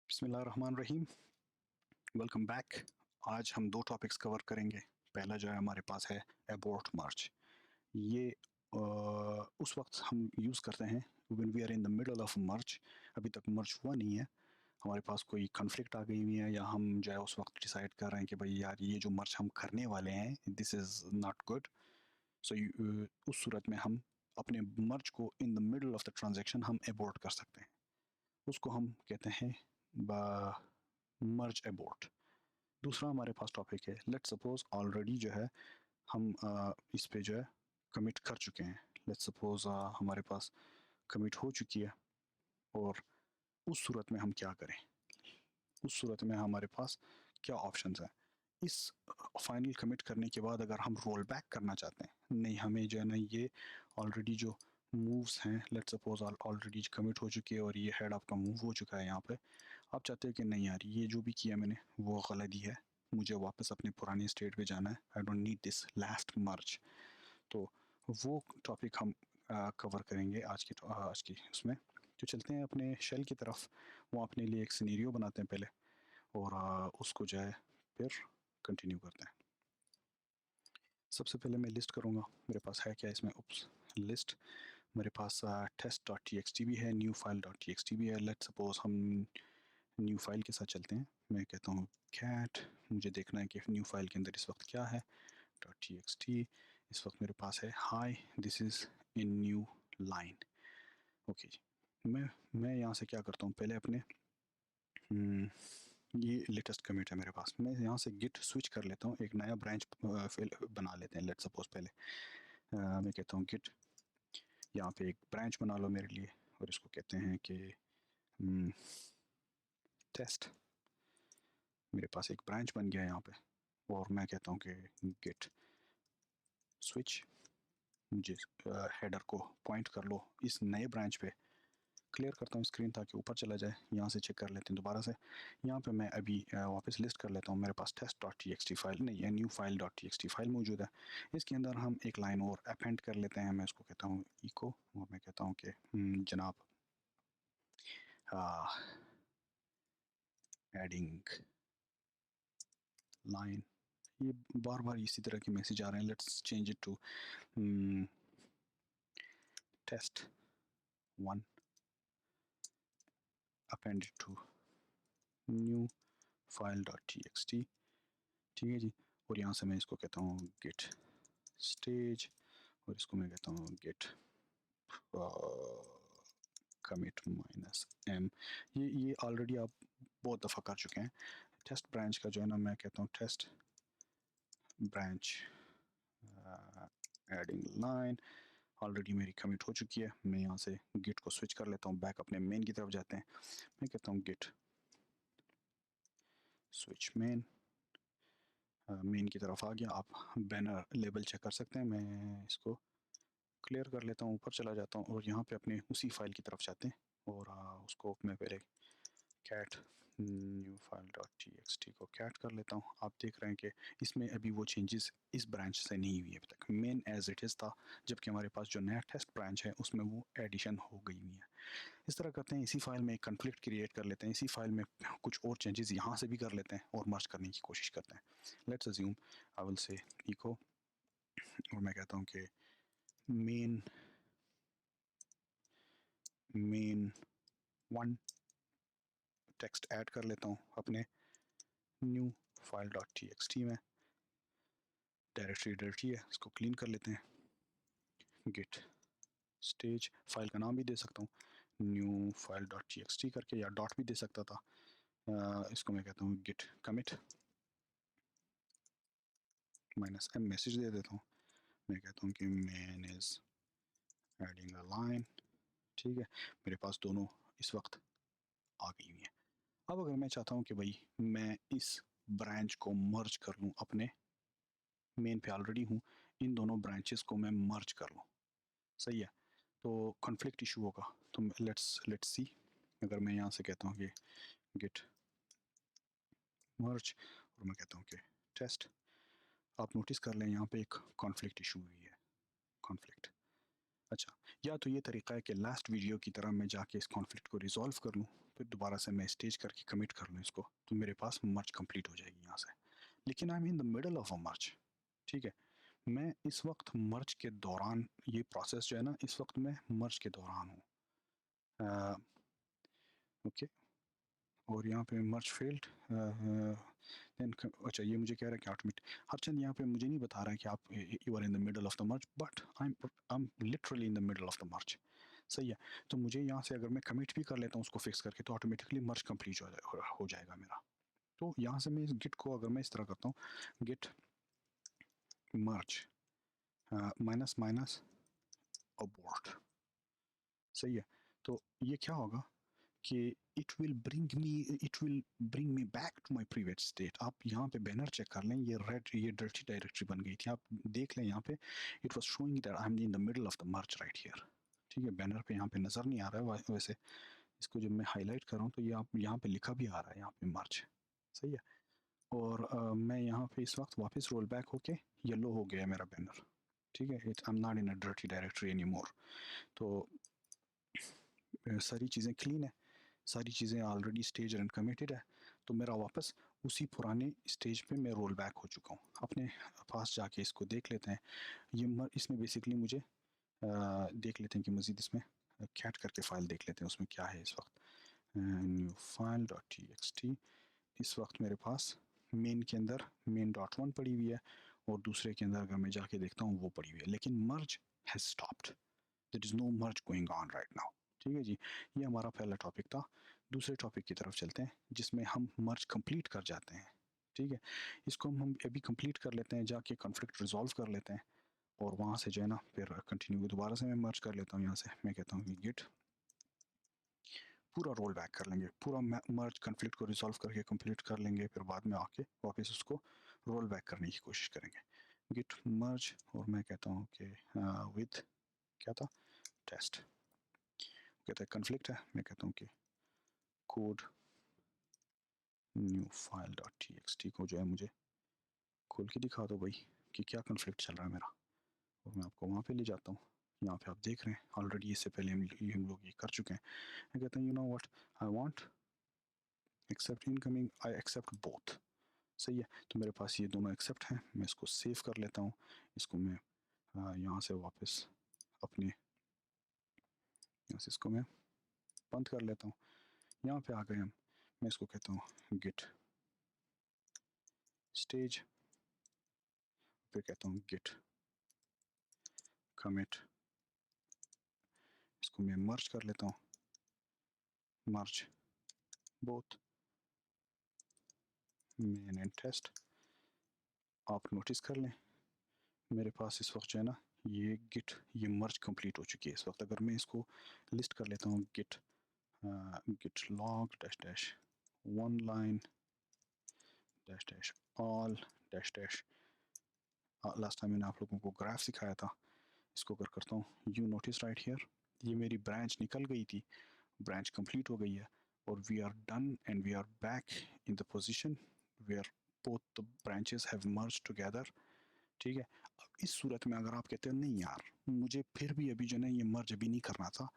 बिस्मिल्लाहिर्रहमानिर्रहीम। Welcome back. आज हम दो टॉपिक्स कवर करेंगे। पहला जो है हमारे पास है एबोर्ट मार्च। ये उस वक्त हम यूज़ करते हैं when we are in the middle of March. अभी तक मार्च हुआ नहीं है, हमारे पास कोई कॉन्फ्लिक्ट आ गई हुई है, या हम जो है उस वक्त डिसाइड कर रहे हैं कि भाई यार ये जो मार्च हम करने वाले हैं दिस इज़ नॉट गुड। सो उस सूरत में हम अपने मार्च को इन the middle of the transaction हम एबोर्ट कर सकते हैं। उसको हम कहते हैं मर्ज एबोर्ट। दूसरा हमारे पास टॉपिक है, लेट्स सपोज ऑलरेडी जो है हम इस पे जो है कमिट कर चुके हैं। लेट्स सपोज हमारे पास कमिट हो चुकी है, और उस सूरत में हम क्या करें, उस सूरत में हमारे पास क्या ऑप्शंस हैं। इस फाइनल कमिट करने के बाद अगर हम रोल बैक करना चाहते हैं, नहीं हमें जो है ना ये ऑलरेडी जो मूव्स हैं, लेट्स सपोज ऑलरेडी कमिट हो चुकी है और ये हेड आपका मूव हो चुका है यहाँ पे, आप चाहते हो कि नहीं यार ये जो भी किया मैंने वो गलत ही है, मुझे वापस अपने पुरानी स्टेट पे जाना है, I don't need this last merge. तो वो टॉपिक हम कवर करेंगे आज की उसमें। तो चलते हैं अपने शेल की तरफ, वो अपने लिए एक सिनेरियो बनाते हैं पहले, और उसको जो है फिर कंटिन्यू करते हैं। सबसे पहले मैं लिस्ट करूँगा मेरे पास है क्या इसमें। उप्स, लिस्ट मेरे पास test dot T x t भी है, new file dot T x t भी है। लेट सपोज हम न्यू फाइल के साथ चलते हैं। मैं कहता हूँ कैट, मुझे देखना है कि न्यू फाइल के अंदर इस वक्त क्या है। डॉट टी एक्स टी इस वक्त मेरे पास है hi, this is in new line. Okay जी, मैं यहाँ से क्या करता हूँ, पहले अपने ये लेटेस्ट कमिट है मेरे पास, मैं यहाँ से गिट स्विच कर लेता हूँ, एक नया ब्रांच बना लेते हैं। लेट सपोज पहले मैं कहता हूँ गिट, यहाँ पे एक ब्रांच बना लो मेरे लिए, और इसको कहते हैं कि टेस्ट। मेरे पास एक ब्रांच बन गया यहाँ पे, और मैं कहता हूँ कि गिट स्विच, मुझे हेडर को पॉइंट कर लो इस नए ब्रांच पे। क्लियर करता हूँ स्क्रीन ताकि ऊपर चला जाए, यहाँ से चेक कर लेते हैं दोबारा से। यहाँ पे मैं अभी वापस लिस्ट कर लेता हूँ, मेरे पास test dot T x t file नहीं है, new file dot T x t file मौजूद है। इसके अंदर हम एक लाइन और अपेंड कर लेते हैं, मैं उसको कहता हूँ इको, और मैं कहता हूँ कि जनाब एडिंग लाइन। ये बार बार इसी तरह के मैसेज आ रहे हैं, let's change it to test one appended to new file dot txt। ठीक है जी, और यहाँ से मैं इसको कहता हूँ git stage, और इसको मैं कहता हूँ git commit minus m। ये ऑलरेडी आप बहुत दफ़ा कर चुके हैं। टेस्ट ब्रांच का जो है ना, मैं कहता हूँ test branch adding line, already मेरी कमिट हो चुकी है। मैं यहाँ से गिट को स्विच कर लेता हूँ, बैक अपने मेन की तरफ जाते हैं। मैं कहता हूँ गिट स्विच मेन, मेन की तरफ आ गया। आप बैनर लेबल चेक कर सकते हैं, मैं इसको क्लियर कर लेता हूँ, ऊपर चला जाता हूँ, और यहाँ पे अपने उसी फाइल की तरफ जाते हैं, और उसको मैं पहले cat new file dot T x T को कैट कर लेता हूँ। आप देख रहे हैं कि इसमें अभी वो चेंजेस इस ब्रांच से नहीं हुई अभी तक, मेन एज इट इज़ था, जबकि हमारे पास जो नया टेस्ट ब्रांच है उसमें वो एडिशन हो गई हुई है। इस तरह करते हैं, इसी फाइल में एक कन्फ्लिक्ट क्रिएट कर लेते हैं, इसी फाइल में कुछ और चेंजेस यहाँ से भी कर लेते हैं और मर्ज करने की कोशिश करते हैं। Let's assume I will say echo, और मैं कहता हूँ कि मेन वन टेक्स्ट ऐड कर लेता हूँ अपने new file dot T x T में। डायरेक्टरी डायरेक्टरी है, इसको क्लीन कर लेते हैं। गिट स्टेज, फाइल का नाम भी दे सकता हूँ new file dot T x T करके, या डॉट भी दे सकता था। इसको मैं कहता हूँ git commit minus m message दे देता हूँ। मैं कहता हूँ कि man is adding a line. ठीक है, मेरे पास दोनों इस वक्त आ गई हुई हैं। अब अगर मैं चाहता हूँ कि भाई मैं इस ब्रांच को मर्ज कर लूँ, अपने मेन पे ऑलरेडी हूँ, इन दोनों ब्रांचेस को मैं मर्ज कर लूँ, सही है, तो कॉन्फ्लिक्ट इशू होगा। तो लेट्स सी, अगर मैं यहाँ से कहता हूँ कि गिट मर्ज, और मैं कहता हूँ कि टेस्ट, आप नोटिस कर लें यहाँ पे एक कॉन्फ्लिक्ट इशू हुई है, कॉन्फ्लिक्ट। अच्छा, या तो ये तरीका है कि लास्ट वीडियो की तरह मैं जाके इस कॉन्फ्लिक्ट को रिजॉल्व कर लूँ, पे दोबारा से मैं स्टेज करके कमिट कर लूँ इसको, तो मेरे पास मर्ज कंप्लीट हो जाएगी यहाँ से। लेकिन I am in the middle of a merge, ठीक है, मैं इस वक्त मर्ज के दौरान, ये प्रोसेस जो है ना, इस वक्त मैं मर्ज के दौरान हूँ। ओके, और यहाँ पे मर्ज फेल्ड देन, अच्छा ये मुझे कह रहा है कि ऑटोमेटिक, हर चंद यहाँ पे मुझे नहीं बता रहा है कि आप you are in the middle of the merge, but I am literally in the middle of the merge. सही है, तो मुझे यहाँ से अगर मैं कमिट भी कर लेता हूँ उसको फिक्स करके, तो ऑटोमेटिकली मर्ज कंप्लीट हो जाएगा मेरा। तो यहाँ से मैं इस गिट को अगर मैं इस तरह करता हूँ, git merge minus minus abort, सही है, तो ये क्या होगा कि it will bring me back to my previous state. आप यहाँ पे बैनर चेक कर लें, ये रेड, ये डर्टी डायरेक्टरी बन गई थी, आप देख लें यहाँ पे, it was showing that I am in the middle of the merge right here. ठीक है, बैनर पे यहाँ पे नज़र नहीं आ रहा है वैसे, इसको जब मैं हाईलाइट कर रहा हूँ तो ये आप यहाँ पे लिखा भी आ रहा है यहाँ पे मर्ज, सही है। और मैं यहाँ पे इस वक्त वापस रोल बैक होके येलो हो गया मेरा बैनर, ठीक है, it I am not in a dirty directory any more. तो सारी चीज़ें क्लीन है, सारी चीज़ें ऑलरेडी स्टेज रन कमिटेड है, तो मेरा वापस उसी पुराने स्टेज पे मैं रोल बैक हो चुका हूँ। अपने पास जाके इसको देख लेते हैं, ये इसमें बेसिकली मुझे देख लेते हैं कि मज़ीद इसमें कैट करके फ़ाइल देख लेते हैं उसमें क्या है इस वक्त। New file dot T x T, इस वक्त मेरे पास मेन के अंदर मेन डॉट वन पड़ी हुई है, और दूसरे के अंदर अगर मैं जाके देखता हूँ वो पड़ी हुई है, लेकिन merge has stopped, there is no merge going on right now. ठीक है जी, ये हमारा पहला टॉपिक था। दूसरे टॉपिक की तरफ चलते हैं जिसमें हम मर्ज कंप्लीट कर जाते हैं। ठीक है, इसको हम अभी कंप्लीट कर लेते हैं, जाके कॉन्फ्लिक्ट रिजॉल्व कर लेते हैं, और वहाँ से जो है ना फिर कंटिन्यू दोबारा से मैं मर्ज कर लेता हूँ। यहाँ से मैं कहता हूँ कि गिट पूरा रोल बैक कर लेंगे, पूरा मर्ज कॉन्फ्लिक्ट को रिजॉल्व करके कंप्लीट कर लेंगे, फिर बाद में आके वापस उसको रोल बैक करने की कोशिश करेंगे। गिट मर्ज, और मैं कहता हूँ कि विद क्या था, टेस्ट, कहता है कॉन्फ्लिक्ट है, मैं कहता हूँ कि code new file dot T x T को जो है मुझे खोल के दिखा दो भाई कि क्या कॉन्फ्लिक्ट चल रहा है मेरा, और मैं आपको वहाँ पे ले जाता हूँ। यहाँ पे आप देख रहे हैं ऑलरेडी, इससे पहले हम लोग ये कर चुके हैं। मैं कहता हूँ you know what, I want accept incoming, I accept both, सही है, तो मेरे पास ये दोनों एक्सेप्ट हैं, मैं इसको सेव कर लेता हूँ। इसको मैं यहाँ से वापस अपने, यहाँ से इसको मैं बंद कर लेता हूँ। यहाँ पे आ गए हम, मैं इसको कहता हूँ गिट स्टेज, फिर कहता हूँ गिट कमिट, इसको मैं मर्ज कर लेता हूँ, मर्ज बोथ मेन एंड टेस्ट। आप नोटिस कर लें मेरे पास इस वक्त जो है ना ये गिट, ये मर्ज कंप्लीट हो चुकी है इस वक्त। अगर मैं इसको लिस्ट कर लेता हूँ, git git log dash dash one line dash dash all dash dash, last time मैंने आप लोगों को ग्राफ सिखाया था, इसको अगर करता हूँ, यू नोटिस राइट हियर, ये मेरी ब्रांच निकल गई थी, ब्रांच कंप्लीट हो गई है, और we are done and we are back in the position where both the branches have merged together. ठीक है, अब इस सूरत में अगर आप कहते हो नहीं यार मुझे फिर भी अभी जो है ये मर्ज अभी नहीं करना था,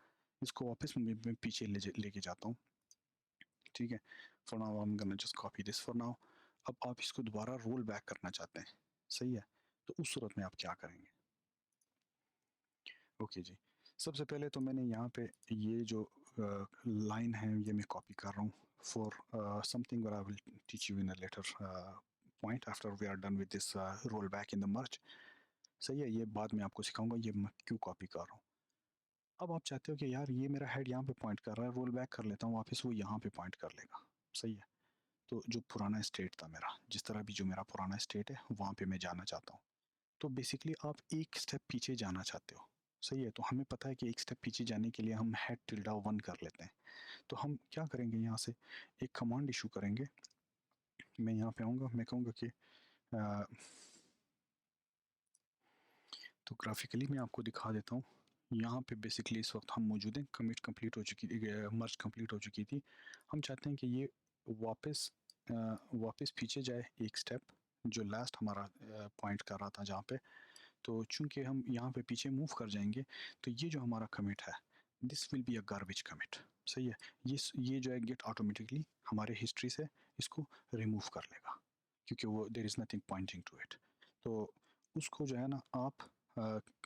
इसको वापस मैं पीछे लेके जाता हूँ। ठीक है, for now I am gonna just copy this for now. अब आप इसको दोबारा रोल बैक करना चाहते हैं, सही है, तो उस सूरत में आप क्या करेंगे। ओके जी, सबसे पहले तो मैंने यहाँ पे ये जो लाइन है ये मैं कॉपी कर रहा हूँ for something I will teach you in a later point after we are done with this roll back in the merge. सही है, ये बाद में आपको सिखाऊंगा ये मैं क्यों कॉपी कर रहा हूँ। अब आप चाहते हो कि यार ये मेरा हेड यहाँ पे पॉइंट कर रहा है, रोल बैक कर लेता हूँ वापस, वो यहाँ पे पॉइंट कर लेगा, सही है। तो जो पुराना स्टेट था मेरा, जिस तरह भी जो मेरा पुराना स्टेट है वहाँ पे मैं जाना चाहता हूँ। तो बेसिकली आप एक स्टेप पीछे जाना चाहते हो, सही है, तो हमें पता है कि एक स्टेप पीछे जाने के लिए हम हेड टिल्डा वन कर लेते हैं। तो हम क्या करेंगे, यहाँ से एक कमांड इशू करेंगे। मैं यहाँ पे आऊँगा, मैं कहूँगा कि तो ग्राफिकली मैं आपको दिखा देता हूँ। यहाँ पे बेसिकली इस वक्त हम मौजूद हैं, कमिट कंप्लीट हो चुकी थी, मर्ज कंप्लीट हो चुकी थी। हम चाहते हैं कि ये वापस वापस पीछे जाए एक स्टेप, जो लास्ट हमारा पॉइंट कर रहा था जहाँ पे। तो चूंकि हम यहाँ पे पीछे मूव कर जाएंगे, तो ये जो हमारा कमिट है this will be a garbage commit, सही है। ये जो है गिट ऑटोमेटिकली हमारे हिस्ट्री से इसको रिमूव कर लेगा, क्योंकि वो there is nothing pointing to it. तो उसको जो है ना आप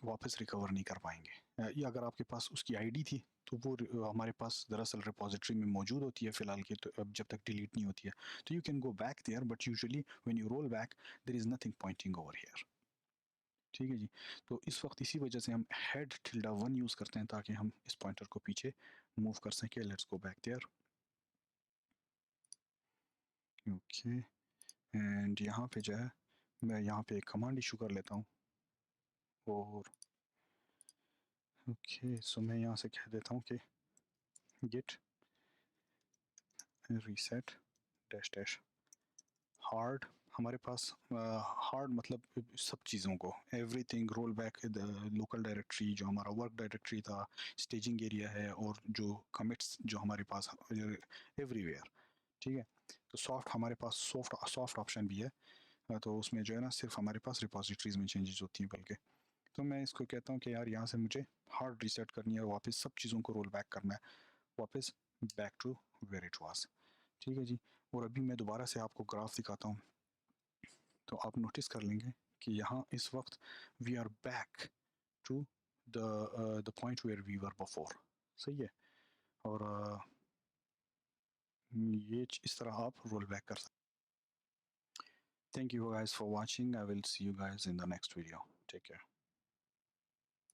वापस रिकवर नहीं कर पाएंगे। या अगर आपके पास उसकी आईडी थी तो वो हमारे पास दरअसल रिपोजिटरी में मौजूद होती है फ़िलहाल की, तो अब जब तक डिलीट नहीं होती है तो you can go back there, but usually when you roll back there is nothing pointing over here. ठीक है जी। तो इस वक्त इसी वजह से हम हेड टिल्डा 1 यूज़ करते हैं ताकि हम इस पॉइंटर को पीछे मूव कर सकें। Let's go back there. Okay, and यहाँ पे जो है मैं यहाँ पे एक कमांड इशू कर लेता हूँ, और ओके सो मैं यहाँ से कह देता हूँ कि git reset dash dash hard. हमारे पास हार्ड मतलब सब चीज़ों को, everything, roll back local directory जो हमारा वर्क डायरेक्टरी था, स्टेजिंग एरिया है, और जो कमिट्स जो हमारे पास एवरीवेयर। ठीक है। तो सॉफ्ट हमारे पास सॉफ्ट ऑप्शन भी है, तो उसमें जो है ना सिर्फ हमारे पास रिपोजिटरीज में चेंजेस होती हैं बल्कि। तो मैं इसको कहता हूँ कि यार यहाँ से मुझे हार्ड रीसेट करनी है और वापस सब चीज़ों को रोल बैक करना है, वापस back to where it was. ठीक है जी। और अभी मैं दोबारा से आपको ग्राफ दिखाता हूँ, तो आप नोटिस कर लेंगे कि यहाँ इस वक्त we are back to the point where we were before. सही है। और ये इस तरह आप रोल बैक कर सकते। Thank you guys for watching. I will see you guys in the next video. Take care.